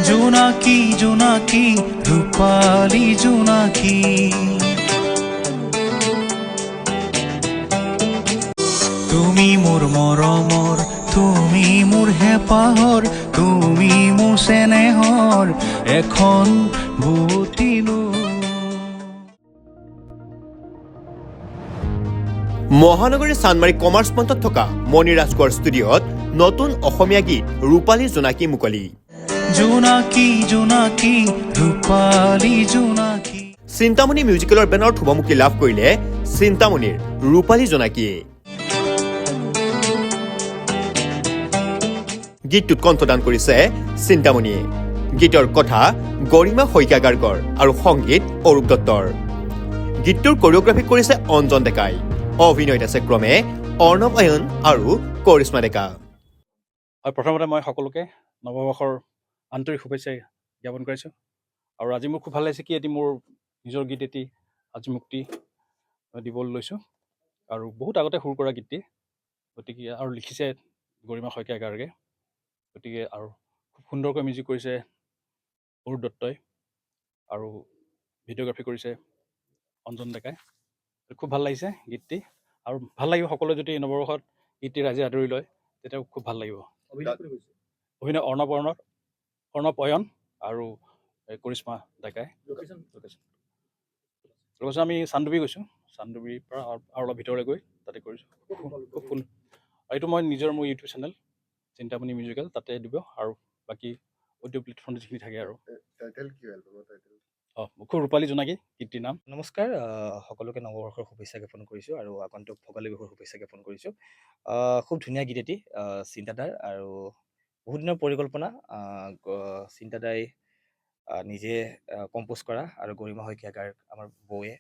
জোনাকি জোনাকি ৰূপালী জোনাকি তুমি মোৰ মৰমৰ তুমি মোৰ হেঁপাহৰ তুমি মোৰ চেনেহৰ এখন বুটিলো মহানগৰীৰ চানমাৰী কমাৰ্চ পইণ্টত থকা মণি ৰাজকোঁৱৰ ষ্টুডিঅ'ত নতুন অসমীয়া গীত ৰূপালী জোনাকী মুকলি জোনাকি জোনাকি ৰূপালী জোনাকি চিন্তামণি মিউজিকেলৰ বেনাৰত শুভমুখী লাভ কৰিলে চিন্তামণিৰ ৰূপালী জোনাকীয়ে গীতটোত কণ্ঠদান কৰিছে চিন্তামণিয়ে গীতৰ কথা গৰিমা শইকীয়া গাৰ্গৰ আৰু সংগীত অৰূপ দত্তৰ গীতটোৰ কোৰিঅগ্ৰাফি কৰিছে অঞ্জন ডেকাই অভিনয়ত আছে ক্ৰমে অৰ্ণৱ আয়ন আৰু কৰিশ্মা ডেকা প্ৰথমতে মই সকলোকে নৱবৰ্ষৰ আন্তৰিক শুভেচ্ছা জ্ঞাপন কৰিছোঁ আৰু আজি মোৰ খুব ভাল লাগিছে কি এটি মোৰ নিজৰ গীত এটি আজি মুক্তি দিবলৈ লৈছোঁ আৰু বহুত আগতে সুৰ কৰা গীতটি গতিকে আৰু লিখিছে গৰিমা শইকীয়া গাৰ্গে গতিকে আৰু খুব সুন্দৰকৈ মিউজিক কৰিছে অৰূপ দত্তই আৰু ভিডিঅ'গ্ৰাফি কৰিছে অঞ্জন ডেকাই খুব ভাল লাগিছে গীতটি আৰু ভাল লাগিব সকলোৱে যদি নৱবৰ্ষত গীতটি ৰাইজে আদৰি লয় তেতিয়া খুব ভাল লাগিব অভিনয় অৰ্ণৱ অয়ন আৰু কৰিশ্মা ডেকাই লোকেশ্যন আমি চান্দুবি গৈছোঁ চান্দুবিৰ পৰা আৰু অলপ ভিতৰলৈ গৈ তাতে কৰিছোঁ খুব সুন্দৰ এইটো মই নিজৰ মোৰ ইউটিউব চেনেল চিন্তামণি মিউজিকেল তাতে দিব আৰু বাকী অডিঅ' প্লেটফৰ্ম যিখিনি থাকে আৰু খুব ৰূপালী জোনাকী গীতটিৰ নাম নমস্কাৰ সকলোকে নৱবৰ্ষৰ শুভেচ্ছা জ্ঞাপন কৰিছোঁ আৰু আগন্তুক ভোগালী বিহুৰ শুভেচ্ছা জ্ঞাপন কৰিছোঁ খুব ধুনীয়া গীত এটি চিন্তাদাৰ আৰু বহুত দিনৰ পৰিকল্পনা চিন্তাদাই নিজে কম্প'জ কৰা আৰু গৰিমা শইকীয়া গাৰ্গ আমাৰ বৌয়ে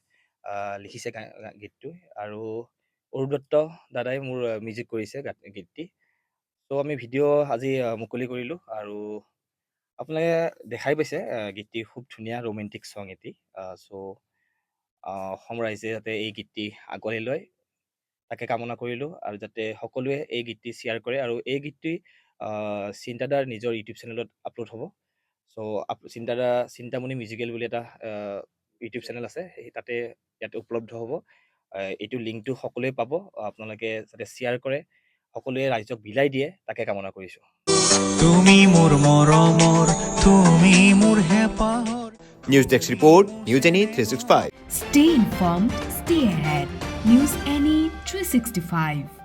লিখিছে গীতটো আৰু অৰূপ দত্ত দাদাই মোৰ মিউজিক কৰিছে গীতটি ত' আমি ভিডিঅ' আজি মুকলি কৰিলোঁ আৰু আপোনালোকে দেখাই পাইছে গীতটি খুব ধুনীয়া ৰোমেণ্টিক ছং এটি চ' অসম ৰাইজে যাতে এই গীতটি আগুৱাই লয় তাকে কামনা কৰিলোঁ আৰু যাতে সকলোৱে এই গীতটি শ্বেয়াৰ কৰে আৰু এই গীতটি চিন্তাদাৰ নিজৰ ইউটিউব চেনেলত আপলোড হ'ব চ' চিন্তামণি মিউজিকেল বুলি এটা ইউটিউব চেনেল আছে সেই তাতে ইয়াতে উপলব্ধ হ'ব এইটো লিংকটো সকলোৱে পাব আপোনালোকে যাতে শ্বেয়াৰ কৰে সকলোৱে ৰাইজক বিলাই দিয়ে তাকে কামনা কৰিছোঁ তুমি মোৰ মৰমৰ তুমি মোৰ হেঁপাহৰ news desk report news any 365 Stay informed, stay ahead. News Any 365.